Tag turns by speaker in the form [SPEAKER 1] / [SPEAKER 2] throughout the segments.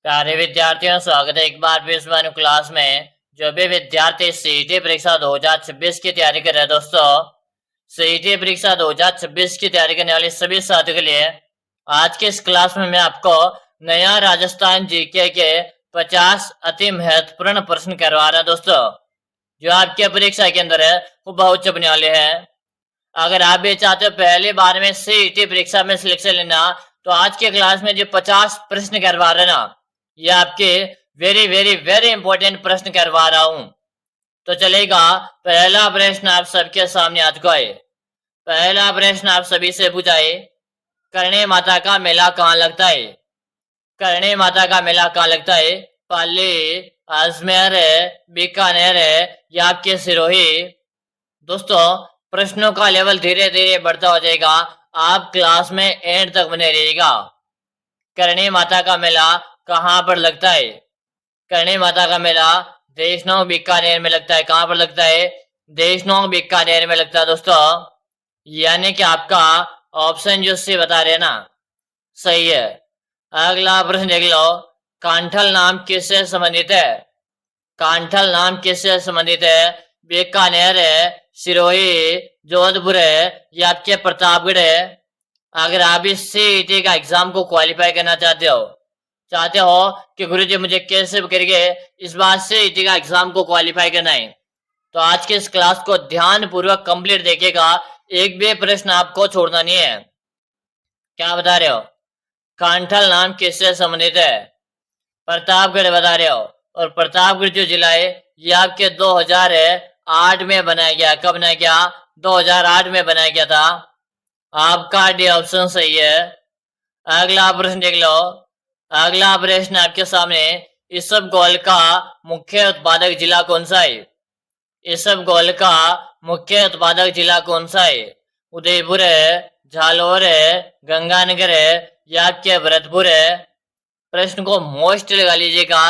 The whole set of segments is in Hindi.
[SPEAKER 1] प्यारे विद्यार्थियों, स्वागत है एक बार फिर इस बार क्लास में। जो भी विद्यार्थी सीईटी परीक्षा 2026 की तैयारी कर रहे हैं दोस्तों, सीईटी परीक्षा 2026 की तैयारी करने वाले सभी साथियों के लिए आज के इस क्लास में मैं आपको नया राजस्थान जीके के 50 अति महत्वपूर्ण प्रश्न करवा रहा हूं दोस्तों, जो आपके परीक्षा के अंदर है वो बहुत चुभने वाले हैं। अगर आप भी चाहते हो पहली बार में सीईटी परीक्षा में सिलेक्शन लेना, तो आज के क्लास में जो 50 प्रश्न करवा रहे ना, ये आपके वेरी वेरी वेरी इंपॉर्टेंट प्रश्न करवा रहा हूं। तो चलेगा, पहला प्रश्न आप सबके सामने आ चुका है। पहला प्रश्न आप सभी से पूछाए, करणी माता का मेला कहाँ लगता है? करणी माता का मेला कहाँ लगता है? पाली, अजमेर है, बीकानेर है या आपके सिरोही? दोस्तों, प्रश्नों का लेवल धीरे धीरे बढ़ता हो जाएगा, आप क्लास में एंड तक बने रहिएगा। करणी माता का मेला कहाँ पर लगता है? करणी माता का मेला देशनोक बीकानेर में लगता है। कहाँ पर लगता है? देशनोक बीकानेर में लगता है दोस्तों। यानी कि आपका ऑप्शन जो सी बता रहे हैं ना, सही है। अगला प्रश्न देख लो, कांठल नाम किससे संबंधित है? कांठल नाम किससे संबंधित है? बीकानेर है, सिरोही, जोधपुर है या आपके प्रतापगढ़ है? अगर आप इस सीईटी का एग्जाम को क्वालिफाई करना चाहते हो कि गुरुजी मुझे कैसे करके इस बार सीईटी का एग्जाम को क्वालिफाई करना है, तो आज के इस क्लास को ध्यान पूर्वक कंप्लीट देखिएगा, एक भी प्रश्न आपको छोड़ना नहीं है। क्या बता रहे हो? कांठल नाम किससे संबंधित है? प्रतापगढ़ बता रहे हो। और प्रतापगढ़ जो जिला है ये आपके 2008 में बनाया गया। कब बनाया गया? 2008 में बनाया गया था। आपका डी ऑप्शन सही है। अगला प्रश्न देख लो। अगला प्रश्न आपके सामने, इसबगोल का मुख्य उत्पादक जिला कौन सा है? इसबगोल का मुख्य उत्पादक जिला कौन सा है? उदयपुर है, झालोर है, गंगानगर है या आपके भरतपुर है? प्रश्न को मोस्ट लगा लीजिएगा,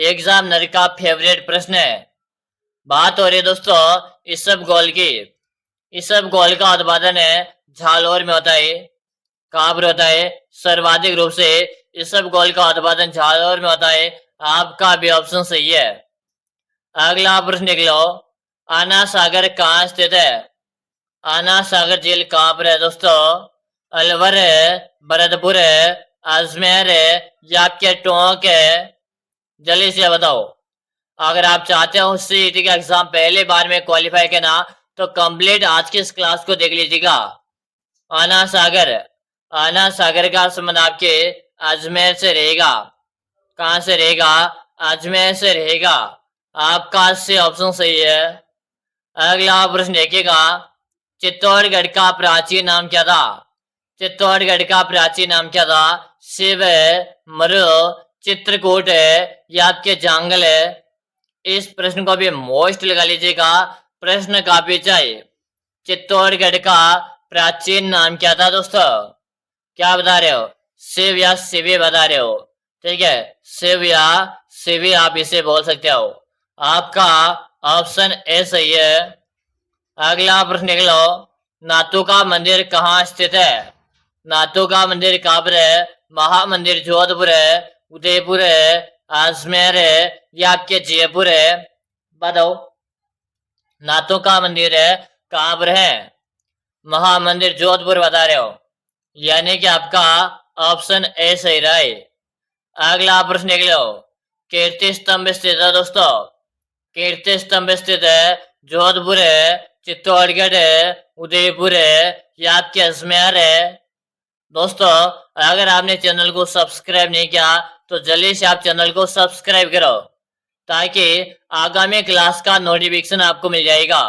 [SPEAKER 1] एग्जामिनर का फेवरेट प्रश्न है। बात हो रही है दोस्तों इसबगोल की। इसबगोल का उत्पादन है झालोर में होता है। कहाँ पर होता है? सर्वाधिक रूप से इसबगोल का उत्पादन झालोर में होता है। आपका भी ऑप्शन सही है। अगला प्रश्न देख लो, आना सागर कहाँ स्थित है? आना सागर झील कहाँ पर है दोस्तों? अलवर है, भरतपुर है, अजमेर है या आपके टोंक है? जल्दी से बताओ। अगर आप चाहते हो सीईटी का एग्जाम पहले बार में क्वालिफाई करना, तो कंप्लीट आज की इस क्लास को देख लीजिएगा। आना सागर, आना सागर का संबंध आपके अजमेर से रहेगा। कहां से रहेगा? अजमेर से रहेगा। आपका से ऑप्शन सही है। अगला प्रश्न देखिएगा, चित्तौड़गढ़ का प्राचीन नाम क्या था? चित्तौड़गढ़ का प्राचीन नाम क्या था? शिव है, मरु, चित्रकूट है या आपके जांगल है? इस प्रश्न को भी मोस्ट लगा लीजिएगा, प्रश्न काफी चाहिए। चित्तौड़गढ़ का प्राचीन नाम क्या था दोस्तों? क्या बता रहे हो? शिव या शिवी बता रहे हो? ठीक है, शिव या शिवी आप इसे बोल सकते हो। आपका ऑप्शन ए सही है। अगला प्रश्न देख लो, नाथू का मंदिर कहाँ स्थित है? नाथू का मंदिर कहाँ पर है? महामंदिर जोधपुर है, उदयपुर है, अजमेर है या आपके जयपुर है? बताओ। नाथू का मंदिर है कहाँ पर है? महामंदिर जोधपुर बता रहे हो, यानी कि आपका ऑप्शन ए सही रहा है। अगला प्रश्न देख लो, कीर्ति स्तंभ स्थित है दोस्तों? कीर्ति स्तंभ स्थित है जोधपुर है, चित्तौड़गढ़ है, उदयपुर है या आपके अजमेर है? दोस्तों, अगर आपने चैनल को सब्सक्राइब नहीं किया तो जल्दी से आप चैनल को सब्सक्राइब करो, ताकि आगामी क्लास का नोटिफिकेशन आपको मिल जाएगा।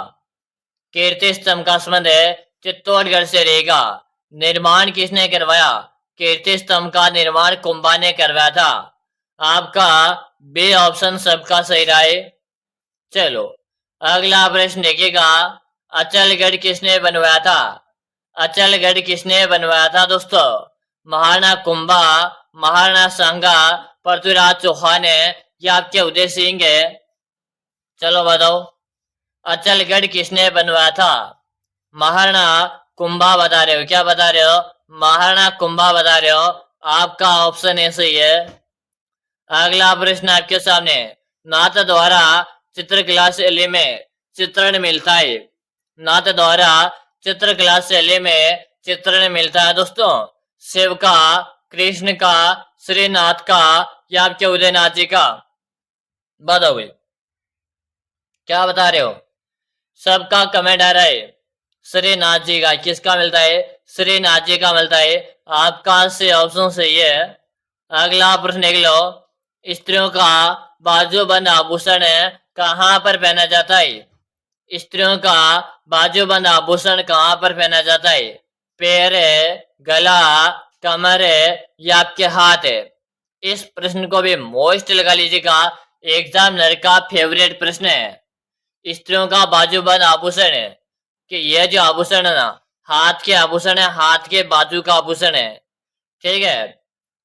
[SPEAKER 1] कीर्ति स्तंभ का संबंध है चित्तौड़गढ़ से रहेगा। निर्माण किसने करवाया? कीर्ति स्तंभ का निर्माण कुंभा ने करवाया था। आपका बी ऑप्शन सबका सही रहा है। चलो, अगला प्रश्न देखिएगा, अचलगढ़ किसने बनवाया था? अचलगढ़ किसने बनवाया था दोस्तों? महाराणा कुंभा, महाराणा सांगा, पृथ्वीराज चौहान है या आपके उदय सिंह है? चलो बताओ, अचलगढ़ किसने बनवाया था? महाराणा कुंभा बता रहे हो। क्या बता रहे हो? महाराणा कुंभा बता रहे हो। आपका ऑप्शन ए सही है। अगला प्रश्न आपके सामने, नाथ द्वारा चित्रकला शैली में चित्रण मिलता है। नाथ द्वारा चित्रकला शैली में चित्रण मिलता है दोस्तों शिव का, कृष्ण का, श्रीनाथ का या आपके उदयनाथ जी का। बताओ भाई क्या बता रहे हो। सबका कमेंट आ रहा है श्रीनाथ जी का। किसका मिलता है? श्रीनाथ जी का मिलता है। आपका से ऑप्शन सही है। अगला प्रश्न देख लो, स्त्रियों का बाजूबंद आभूषण कहाँ पर पहना जाता है? स्त्रियों का बाजूबंद आभूषण कहाँ पर पहना जाता है? पैर है, गला, कमर है या आपके हाथ है? इस प्रश्न को भी मोस्ट लगा लीजिएगा, एग्जामिनर का फेवरेट प्रश्न है। स्त्रियों का बाजूबंद आभूषण है कि यह जो आभूषण है ना, हाथ के आभूषण है, हाथ के बाजू का आभूषण है। ठीक है।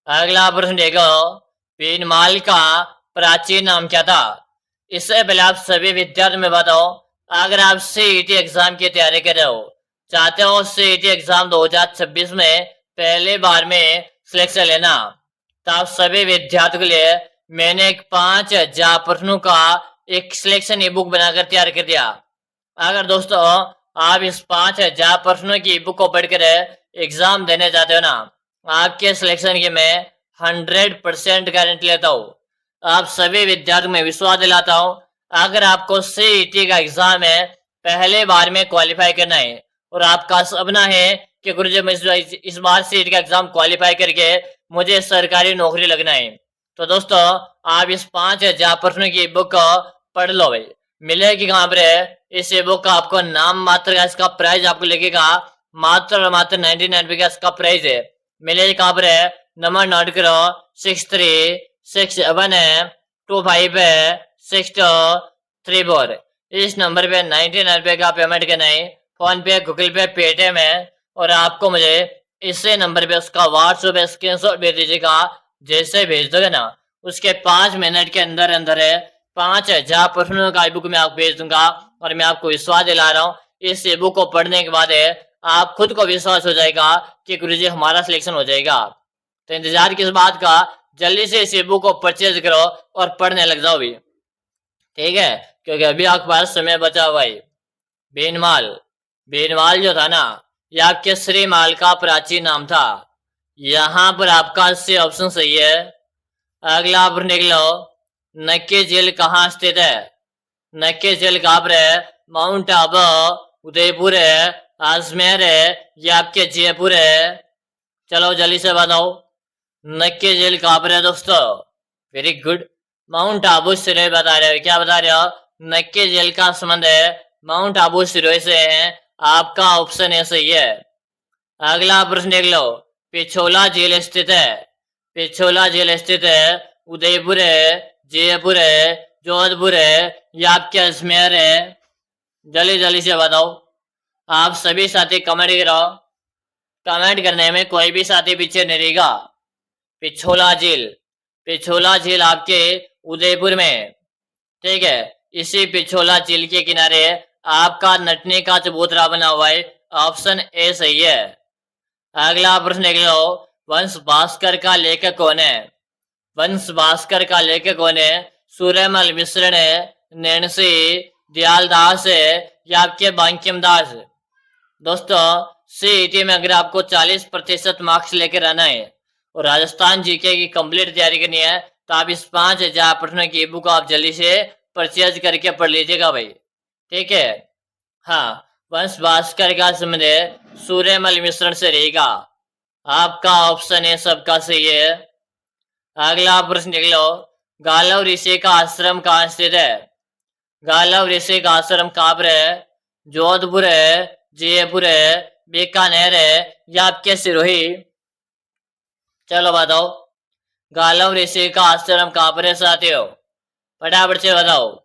[SPEAKER 1] अगला प्रश्न देखो, बीनमाल का प्राचीन नाम क्या था? इससे पहले आप सभी विद्यार्थियों में बताओ, अगर आप सीईटी एग्जाम की तैयारी कर रहे हो, चाहते हो सीईटी एग्जाम 2026 में पहले बार में सिलेक्शन लेना, तो आप सभी विद्यार्थियों के लिए मैंने एक 5000 प्रश्नों का एक सिलेक्शन ई बुक बनाकर तैयार कर दिया। अगर दोस्तों आप इस 5000 प्रश्नों की बुक को पढ़कर एग्जाम देने जाते हो ना, आपके सिलेक्शन की मैं 100% गारंटी लेता हूँ। आप सभी विद्यार्थियों में विश्वास दिलाता हूँ, अगर आपको सीईटी का एग्जाम है पहले बार में क्वालिफाई करना है और आपका सपना है कि गुरुजी मैं इस बार सीईटी का एग्जाम क्वालिफाई करके मुझे सरकारी नौकरी लगना है, तो दोस्तों आप इस 5000 प्रश्नों की बुक पढ़ लो भाई। मिलेगी कहाँ पर? इस बुक का आपको नाम मात्र का इसका प्राइस आपको लगेगा मात्र 99 रुपए का इसका प्राइस है। मिलेगी कहाँ पर? नंबर नोट करो 6367256234। इस नंबर पे 99 रुपए का पेमेंट करना है, फोन पे, गूगल पे, पेटीएम है, और आपको मुझे इसी नंबर पे उसका व्हाट्सएप पे स्क्रीनशॉट भेज दीजिएगा। जैसे भेज दोगे ना, उसके 5 मिनट के अंदर अंदर 5000 प्रश्नों का बुक मैं आपको भेज दूंगा। और मैं आपको विश्वास दिला रहा हूँ, इस बुक को पढ़ने के बाद आप खुद को विश्वास हो जाएगा कि गुरुजी हमारा सिलेक्शन हो जाएगा। तो इंतजार किस बात का, जल्दी से इस बुक को परचेज करो और पढ़ने लग जाओ भी। ठीक है, क्योंकि अभी आपके पास समय बचा हुआ है। बीनमाल, बीनमाल जो था ना, यह आपके श्रीमाल का प्राचीन नाम था। यहाँ पर आपका से ऑप्शन सही है। अगला आप देख लो, नक्की झील कहाँ स्थित है? नक्की झील कहाँ पर है? माउंट आबू, उदयपुर है, अजमेर है या आपके जयपुर है? चलो जल्दी से बताओ, नक्की झील कहाँ पर है दोस्तों? Very good, mount Abu Sirohi बता रहे हो। क्या बता रहे हो? नक्की झील का संबंध है माउंट आबू सिरोही से है। आपका ऑप्शन ए सही है। अगला प्रश्न देख लो, पिछोला झील स्थित है? पिछोला झील स्थित है उदयपुर है, जयपुर है, जोधपुर है या आपके अजमेर है? जल्दी जल्दी से बताओ। आप सभी साथी कमेंट करो, कमेंट करने में कोई भी साथी पीछे नहीं रहेगा। पिछोला झील, पिछोला झील आपके उदयपुर में। ठीक है, इसी पिछोला झील के किनारे आपका नटने का चबूतरा बना हुआ है। ऑप्शन ए सही है। अगला प्रश्न देख लो, वंश भास्कर का लेखक कौन है? वंश भास्कर का लेखक कौन है? सूर्यमल मिश्र है, नैणसी, दयालदास है या आपके बांकिम दास? दोस्तों सीईटी में अगर आपको 40% मार्क्स लेकर आना है और राजस्थान जीके की कंप्लीट तैयारी करनी है, तो आप इस 5000 प्रश्नों की बुक आप जल्दी से परचेज करके पढ़ लीजिएगा भाई। ठीक है, हाँ, वंश भास्कर का संबंध सूर्यमल मिश्रण से रहेगा। आपका ऑप्शन है सबका सही है। अगला प्रश्न देख लो, गालव ऋषि का आश्रम कहाँ स्थित है? गालव ऋषि का आश्रम कहाँ पर है? जोधपुर है, जयपुर है, बीकानेर है या आपके सिरोही? चलो बताओ, गालव ऋषि का आश्रम कहाँ पर है साथियों? फटाफट से बताओ।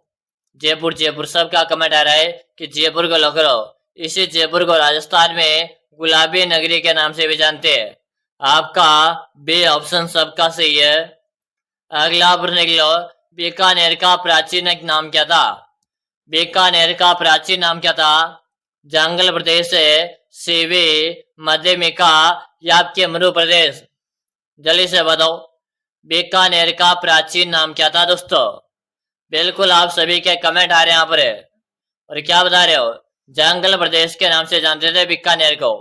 [SPEAKER 1] जयपुर, जयपुर सबका कमेंट आ रहा है कि जयपुर को लॉक करो। इसी जयपुर को राजस्थान में गुलाबी नगरी के नाम से भी जानते हैं। आपका बी ऑप्शन सबका सही है। अगला प्रश्न देख लो, बीकानेर का प्राचीन नाम क्या था? बीकानेर का प्राचीन नाम क्या था? जंगल प्रदेश है, सीवी, मध्यमिका या आपके मध्य प्रदेश? जल्दी से बताओ। बीकानेर का प्राचीन नाम क्या था दोस्तों? बिल्कुल आप सभी के कमेंट आ रहे हैं यहाँ पर। और क्या बता रहे हो? जंगल प्रदेश के नाम से जानते थे बीकानेर को।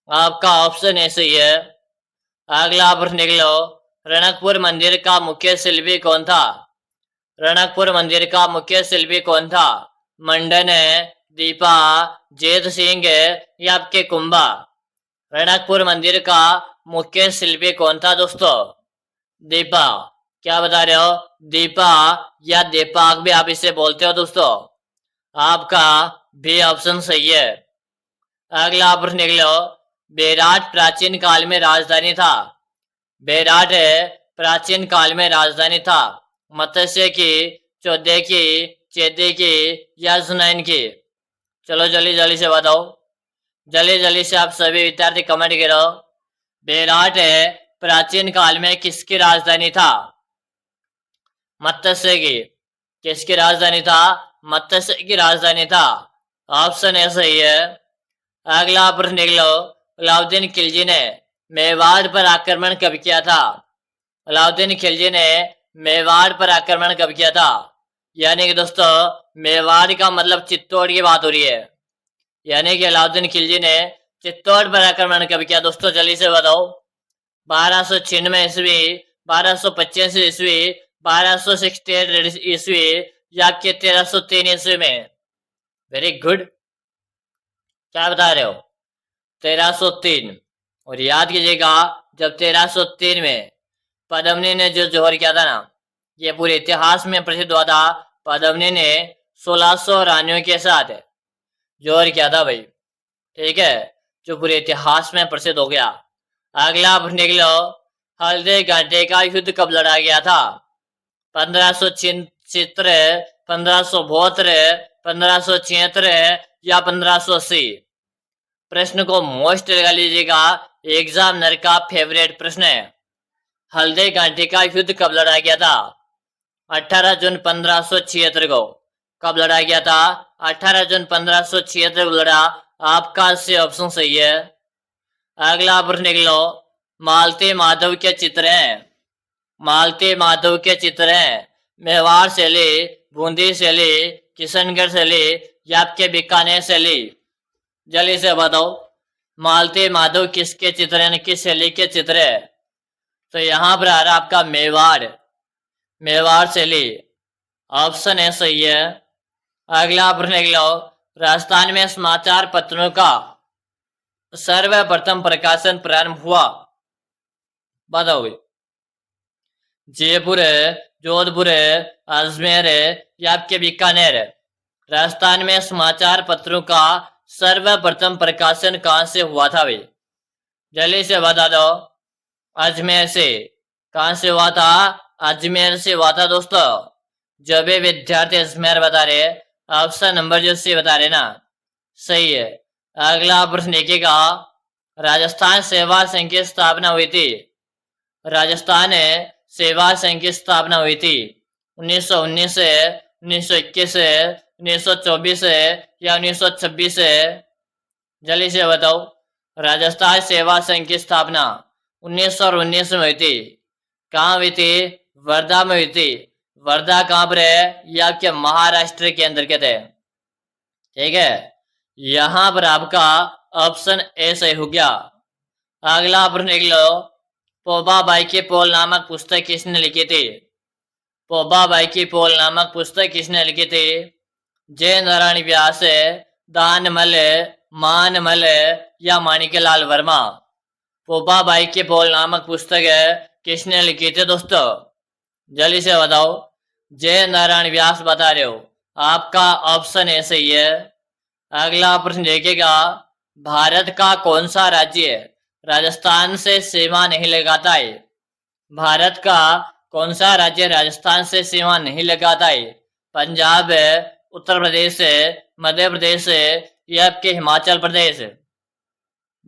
[SPEAKER 1] आपका ऑप्शन ए सही है। अगला प्रश्न देख लो। रणकपुर मंदिर का मुख्य शिल्पी कौन था? रणकपुर मंदिर का मुख्य शिल्पी कौन था? मंडन, दीपा, जेत सिंह या आपके कुंभा? रणकपुर मंदिर का मुख्य शिल्पी कौन था दोस्तों? दीपा। क्या बता रहे हो? दीपा या दीपाक भी आप इसे बोलते हो दोस्तों। आपका बी ऑप्शन सही है। अगला प्रश्न देख लो। बेराट प्राचीन काल में राजधानी था। बेराट प्राचीन काल में राजधानी था मत्स्य की, चौदह की, चेदी की या सुनैन की? चलो जल्दी जल्दी से बताओ। जल्दी जल्दी से आप सभी विद्यार्थी कमेंट करो। बेराट प्राचीन काल में किसकी राजधानी था? मत्स्य की। किसकी राजधानी था? मत्स्य की राजधानी था। ऑप्शन ए सही है। अगला प्रश्न देख लो। अलाउद्दीन खिलजी ने मेवाड़ पर आक्रमण कब किया था? अलाउद्दीन खिलजी ने मेवाड़ पर आक्रमण कब किया था? यानी कि दोस्तों मेवाड़ का मतलब चित्तौड़ की बात हो रही है। यानी कि अलाउद्दीन खिलजी ने चित्तौड़ पर आक्रमण कब किया दोस्तों? जल्दी से बताओ। 1296 ईस्वी, 1285 ईस्वी, 1268 ईस्वी या के 1303 ईस्वी में? Very good. क्या बता रहे हो? 1303। और याद कीजिएगा जब 1303 में पद्मनी ने जो जोहर किया था ना, ये पूरे इतिहास में प्रसिद्ध हुआ था। पद्मनी ने 1600 रानियों के साथ जोहर किया था भाई। ठीक है, जो पूरे इतिहास में प्रसिद्ध हो गया। अगला प्रश्न देख लो। हल्दी घाटी का युद्ध कब लड़ा गया था? 1576, 1572, 1576 या 1580? प्रश्न को मोस्ट लगा लीजिएगा, एग्जामिनर का फेवरेट प्रश्न है। हल्दी घाटी का युद्ध कब लड़ा गया था? 18 जून 1576 को। कब लड़ा गया था? 18 जून 1576 को लड़ा। आपका से ऑप्शन सही है। अगला प्रश्न देख लो। मालती माधव के चित्र हैं। मालती माधव के चित्र हैं मेवाड़ शैली, बूंदी शैली, किशनगढ़ शैली या आपके बीकानेर शैली? जल्दी से बताओ। मालती माधव किसके चित्र हैं, किस शैली के चित्र है? तो यहां पर आ रहा आपका मेवाड़, मेवाड़ शैली। ऑप्शन है सही है। अगला प्रश्न देख लो। राजस्थान में समाचार पत्रों का सर्वप्रथम प्रकाशन प्रारंभ हुआ? बताओ। जयपुर, जोधपुर, अजमेर या आपके बीकानेर? राजस्थान में समाचार पत्रों का सर्वप्रथम प्रकाशन कहां से हुआ था भाई? जल्दी से बता दो। अजमेर से। कहां से हुआ था? अजमेर से हुआ था दोस्तों। जो भी विद्यार्थी अजमेर बता रहे, ऑप्शन नंबर जो से बता रहे ना, सही है। अगला प्रश्न देखिएगा। राजस्थान सेवा संघ की स्थापना हुई थी। राजस्थान सेवा संघ की स्थापना हुई थी 1919 से, 1921 से, 1924 या 1926? जल्दी से बताओ। राजस्थान सेवा संघ की स्थापना 1919 में हुई थी। कहाँ हुई थी? वर्धा में हुई थी। वर्धा कहाँ पर है? यह आपके महाराष्ट्र के अंतर्गत है। ठीक है, यहां पर आपका ऑप्शन ए सही हो गया। अगला प्रश्न देख लो। पोबाबाई की पोल नामक पुस्तक किसने लिखी थी? पोबाबाई की पोल नामक पुस्तक किसने लिखी थी? जय नारायण व्यास, दानमल, मानमल या माणिक्यलाल वर्मा? पोबाबाई की पोल नामक पुस्तक किसने लिखी थी दोस्तों? जल्दी से बताओ। जय नारायण व्यास बता रहे हो। आपका ऑप्शन ए सही है। अगला प्रश्न देखिएगा। भारत का कौन सा राज्य राजस्थान से सीमा नहीं लगाता है? भारत का कौन सा राज्य राजस्थान से सीमा नहीं लगाता है? पंजाब, उत्तर प्रदेश, मध्य प्रदेश या आपके हिमाचल प्रदेश?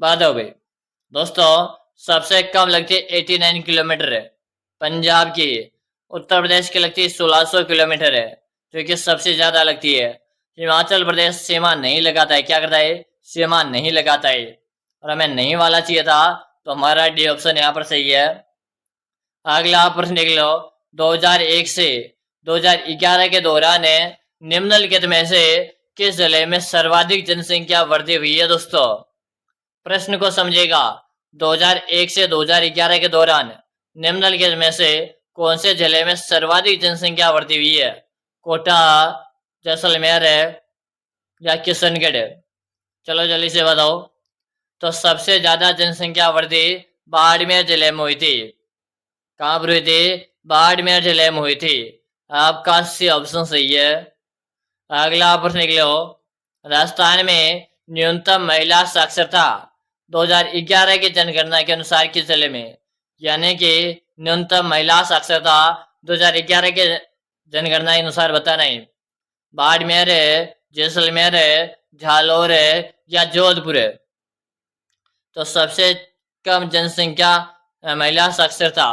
[SPEAKER 1] बात हो गई दोस्तों। सबसे कम लगती है 89 किलोमीटर पंजाब की। उत्तर प्रदेश की लगती है 1600 किलोमीटर है, जो कि सबसे ज्यादा लगती है। हिमाचल प्रदेश सीमा नहीं लगाता है। क्या करता है? सीमा नहीं लगाता है। और हमें नहीं वाला चाहिए था, तो हमारा डी ऑप्शन यहाँ पर सही है। अगला प्रश्न देख लो। 2001 से 2011 के दौरान निम्नलिखित में से किस जिले में सर्वाधिक जनसंख्या वृद्धि हुई है दोस्तों? प्रश्न को समझेगा। 2001 से 2011 के दौरान निम्नलिखित में से कौन से जिले में सर्वाधिक जनसंख्या वृद्धि हुई है? कोटा, जैसलमेर या किशनगढ़? चलो जल्दी से बताओ। तो सबसे ज्यादा जनसंख्या वृद्धि बाड़मेर जिले में हुई थी। कहाँ पर हुई थी? बाड़मेर जिले में हुई थी। आपका सी ऑप्शन सही है। अगला प्रश्न लिख लो। राजस्थान में न्यूनतम महिला साक्षरता 2011 की जनगणना के अनुसार किस जिले में? यानी कि न्यूनतम महिला साक्षरता 2011 के जनगणना के अनुसार बताना है। बाड़मेर, जैसलमेर, झालोर या जोधपुर? तो सबसे कम जनसंख्या महिला साक्षरता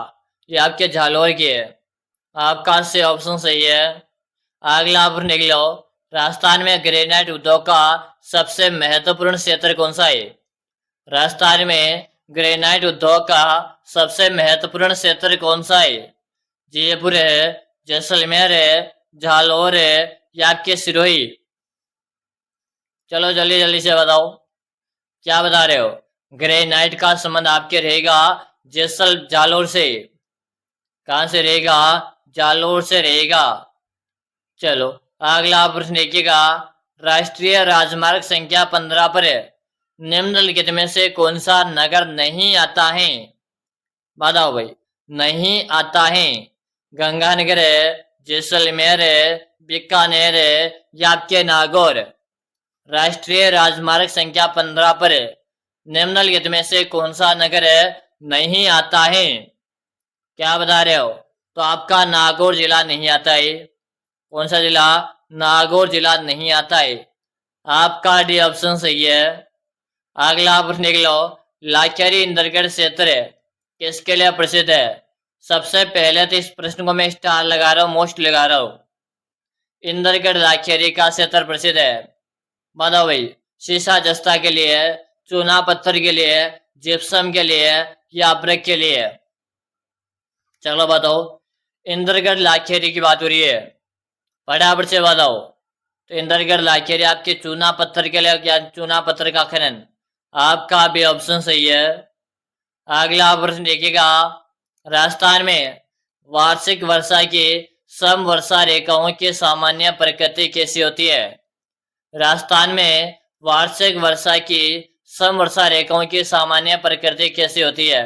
[SPEAKER 1] ये आपके झालोर की है। आपका से ऑप्शन सही है। अगला प्रश्न देख लो। राजस्थान में ग्रेनाइट उद्योग का सबसे महत्वपूर्ण क्षेत्र कौन सा है? राजस्थान में ग्रेनाइट उद्योग का सबसे महत्वपूर्ण क्षेत्र कौन सा है? जयपुर है, जैसलमेर है, झालोर है या आपके सिरोही? चलो जल्दी जल्दी से बताओ। क्या बता रहे हो? ग्रेनाइट का संबंध आपके रहेगा जालोर से। कहां से रहेगा? जालोर से रहेगा। चलो अगला प्रश्न देखिएगा। राष्ट्रीय राजमार्ग संख्या 15 पर निम्नलिखित में से कौन सा नगर नहीं आता है? बताओ भाई। नहीं आता है। गंगानगर है, जैसलमेर है, बीकानेर है या आपके नागौर? राष्ट्रीय राजमार्ग संख्या 15 पर निम्नलिखित में से कौन सा नगर नहीं आता है? क्या बता रहे हो? तो आपका नागौर जिला नहीं आता है। कौन सा जिला? नागौर जिला नहीं आता है। आपका डी ऑप्शन सही है। अगला प्रश्न देख लो। लाखेरी इंदरगढ़ क्षेत्र किसके लिए प्रसिद्ध है? सबसे पहले तो इस प्रश्न को मैं स्टार लगा रहा हूँ, मोस्ट लगा रहा हूँ। इंदरगढ़ लाखेरी का क्षेत्र प्रसिद्ध है। बताओ भाई। शीशा जस्ता के लिए, चूना पत्थर के लिए, जिप्सम के लिए या अब्रक के लिए? चलो बताओ। इंदरगढ़ लाखेरी की बात हो रही है। फटाफट से बताओ। तो इंदरगढ़ लाखेरी आपके चूना पत्थर के लिए, क्या चूना पत्थर का खनन? आपका भी ऑप्शन सही है। अगला प्रश्न देखिएगा। राजस्थान में वार्षिक वर्षा की समवर्षा रेखाओं की सामान्य प्रकृति कैसी होती है? राजस्थान में वार्षिक वर्षा की समवर्षा रेखाओं की सामान्य प्रकृति कैसी होती है?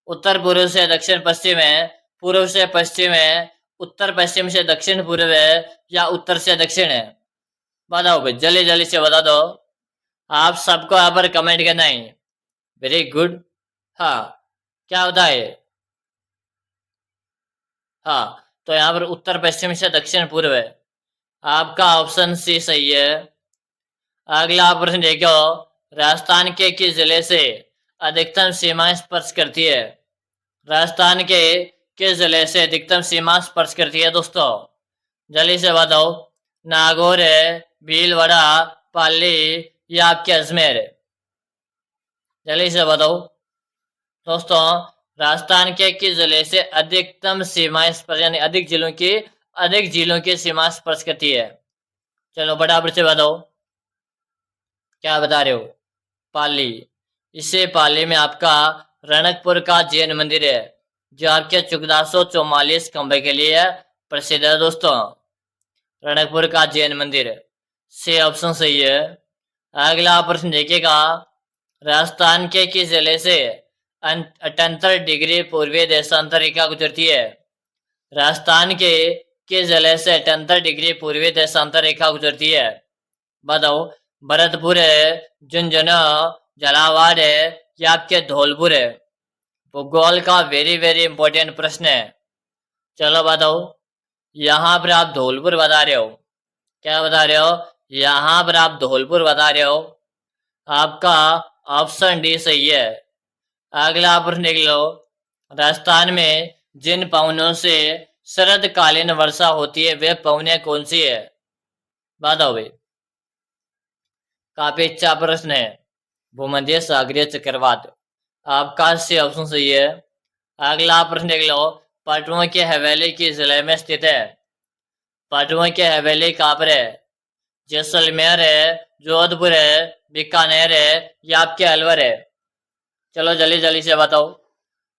[SPEAKER 1] उत्तर पूर्व से दक्षिण पश्चिम है, पूर्व से पश्चिम है, उत्तर पश्चिम से दक्षिण पूर्व है या उत्तर से दक्षिण है? बताओ भाई, जल्दी जल्दी से बता दो। आप सबको यहाँ पर कमेंट करना है। Very good. हाँ, क्या होता है? हाँ, तो यहाँ पर उत्तर पश्चिम से दक्षिण पूर्व है। आपका ऑप्शन सी सही है। अगला प्रश्न देखो। राजस्थान के किस जिले से अधिकतम सीमाएं स्पर्श करती है? राजस्थान के किस जिले से अधिकतम सीमा स्पर्श करती है दोस्तों? जल्दी से बताओ। नागौर है, भीलवाड़ा, पाली या आपके अजमेर? जल्दी से बताओ दोस्तों। राजस्थान के किस जिले से अधिकतम सीमाएं स्पर्श, यानी अधिक जिलों की सीमा स्पर्श करती है? चलो फटाफट से बताओ। क्या बता रहे हो? पाली। इसे पाली में आपका रणकपुर का जैन मंदिर है, जो आपके 1444 खंबे के लिए प्रसिद्ध है दोस्तों। रणकपुर का जैन मंदिर से ऑप्शन सही है। अगला प्रश्न देखिएगा। राजस्थान के किस जिले से 78 डिग्री पूर्वी देशांतर रेखा गुजरती है? राजस्थान के किस जिले से 78 डिग्री पूर्वी देशांतर रेखा गुजरती है? बताओ। भरतपुर है, झुंझुनू, झालावाड़ है या आपके धौलपुर है? भूगोल का वेरी वेरी इंपॉर्टेंट प्रश्न है। चलो बताओ। यहाँ पर आप धौलपुर बता रहे हो। क्या बता रहे हो? यहाँ पर आप धौलपुर बता रहे हो। आपका ऑप्शन डी सही है। अगला प्रश्न देख लो। राजस्थान में जिन पवनों से शरदकालीन वर्षा होती है वे पवने कौन सी है? बताओ भाई। काफी अच्छा प्रश्न है। भूमध्य सागरीय चक्रवात। आपका से ऑप्शन सही है। अगला प्रश्न देख लो, पटवा की हवेली किस जिले में स्थित है? पटवा की हवेली कहाँ पर है? जैसलमेर है, जोधपुर है, बीकानेर है या आपके अलवर है? चलो जल्दी जल्दी से बताओ,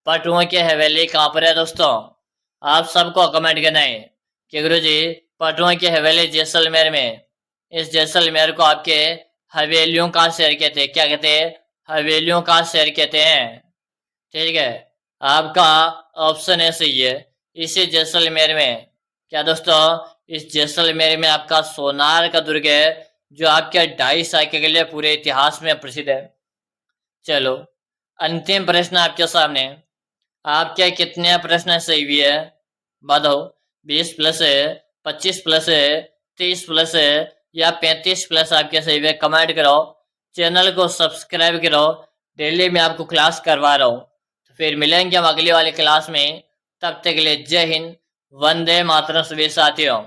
[SPEAKER 1] पटवा की हवेली कहाँ पर है दोस्तों? आप सबको कमेंट करना है कि गुरुजी पटवा की हवेली जैसलमेर में। इस जैसलमेर को आपके हवेलियों का शहर कहते हैं। क्या कहते हैं? हवेलियों का शहर कहते हैं। ठीक है, आपका ऑप्शन है सही है। इसी जैसलमेर में, क्या दोस्तों, इस जैसलमेर में आपका सोनार का दुर्ग है, जो आपके 2.5 साल के लिए पूरे इतिहास में प्रसिद्ध है। चलो अंतिम प्रश्न आपके सामने, आपके कितने प्रश्न सही भी है बताओ? 20 प्लस है, 25 प्लस है, 30 प्लस है या 35 प्लस आपके सही है? कमेंट करो, चैनल को सब्सक्राइब करो। डेली मैं आपको क्लास करवा रहा हूँ। तो फिर मिलेंगे हम अगली वाली क्लास में। तब तक के लिए जय हिंद, वंदे मातरम सभी साथियों।